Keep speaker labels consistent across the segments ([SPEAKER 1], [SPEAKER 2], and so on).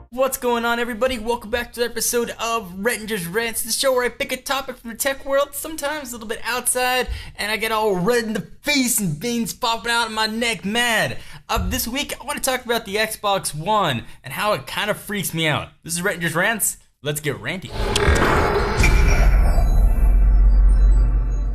[SPEAKER 1] What's going on, everybody? Welcome back to the episode of Rettinger's Rants, the show where I pick a topic from the tech world, sometimes a little bit outside, and I get all red in the face and veins popping out of my neck mad. This week, I want to talk about the Xbox One and how it kind of freaks me out. This is Rettinger's Rants. Let's get ranty.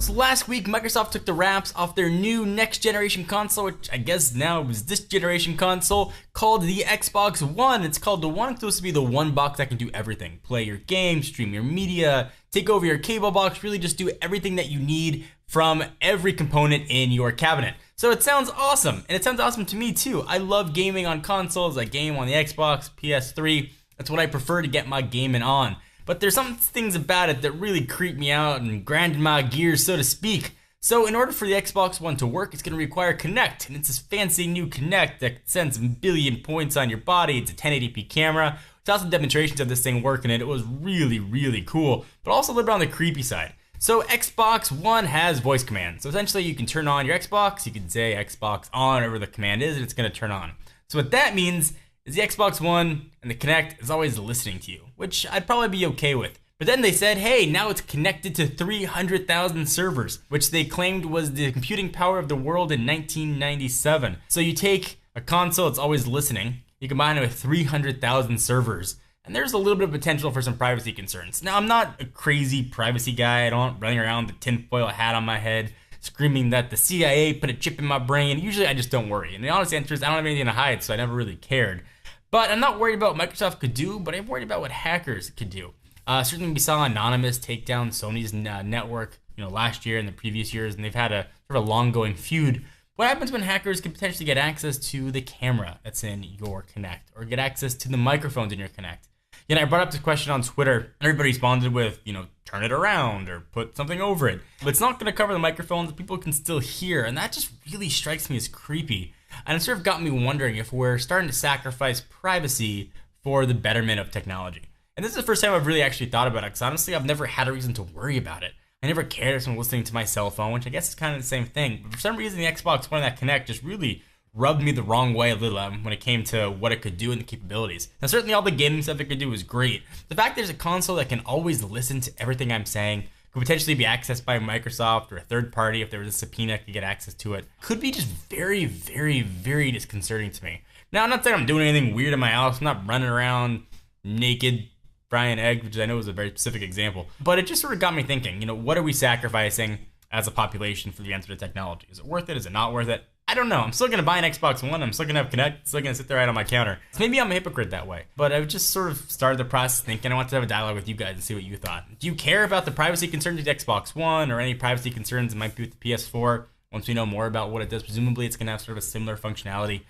[SPEAKER 1] So last week, Microsoft took the wraps off their new next generation console, which I guess now is this generation console, called the Xbox One. It's called the One. It's supposed to be the one box that can do everything. Play your games, stream your media, take over your cable box, really just do everything that you need from every component in your cabinet. So it sounds awesome, and it sounds awesome to me too. I love gaming on consoles. I game on the Xbox, PS3. That's what I prefer to get my gaming on. But there's some things about it that really creep me out and grind my gears, so to speak. So in order for the Xbox One to work, it's going to require Kinect, and it's this fancy new Kinect that sends a billion points on your body. It's a 1080p camera. It's also demonstrations of this thing working, and it was really, really cool, but also a little bit on the creepy side. So Xbox One has voice commands. So essentially you can turn on your Xbox, you can say Xbox on, whatever the command is, and it's going to turn on. So what that means is the Xbox One and the Kinect is always listening to you, which I'd probably be okay with. But then they said, hey, now it's connected to 300,000 servers, which they claimed was the computing power of the world in 1997. So you take a console that's always listening, you combine it with 300,000 servers, and there's a little bit of potential for some privacy concerns. Now, I'm not a crazy privacy guy. I don't running around with a tinfoil hat on my head, screaming that the CIA put a chip in my brain. Usually I just don't worry. And the honest answer is I don't have anything to hide, so I never really cared. But I'm not worried about what Microsoft could do, but I'm worried about what hackers could do. Certainly we saw Anonymous take down Sony's network, last year and the previous years, and they've had a sort of long-going feud. What happens when hackers can potentially get access to the camera that's in your Kinect, or get access to the microphones in your Kinect? I brought up this question on Twitter, and everybody responded with, turn it around or put something over it. But it's not going to cover the microphones. People can still hear, and that just really strikes me as creepy. And it sort of got me wondering if we're starting to sacrifice privacy for the betterment of technology. And this is the first time I've really actually thought about it, because honestly, I've never had a reason to worry about it. I never cared if someone was listening to my cell phone, which I guess is kind of the same thing. But for some reason, the Xbox One and that Kinect just really rubbed me the wrong way a little when it came to what it could do and the capabilities. Now, certainly all the gaming stuff it could do was great. The fact there's a console that can always listen to everything I'm saying, could potentially be accessed by Microsoft or a third party if there was a subpoena to get access to it, could be just very, very, very disconcerting to me. Now, I'm not saying I'm doing anything weird in my house. I'm not running around naked, frying eggs, which I know is a very specific example. But it just sort of got me thinking, what are we sacrificing as a population for the answer to technology? Is it worth it? Is it not worth it? I don't know. I'm still going to buy an Xbox One. I'm still going to have Kinect. It's still going to sit there right on my counter. So maybe I'm a hypocrite that way. But I've just sort of started the process thinking I want to have a dialogue with you guys and see what you thought. Do you care about the privacy concerns with the Xbox One or any privacy concerns that might be with the PS4? Once we know more about what it does, presumably it's going to have sort of a similar functionality.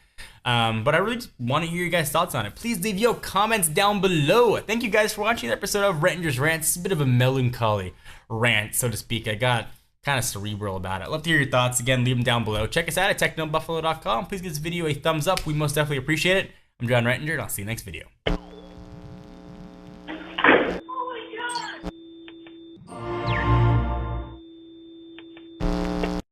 [SPEAKER 1] But I really just want to hear your guys' thoughts on it. Please leave your comments down below. Thank you guys for watching the episode of Rettinger's Rants. It's a bit of a melancholy rant, so to speak. I got kind of cerebral about it. I'd love to hear your thoughts. Again, leave them down below. Check us out at technobuffalo.com. Please give this video a thumbs up. We most definitely appreciate it. I'm John Rettinger, and I'll see you next video.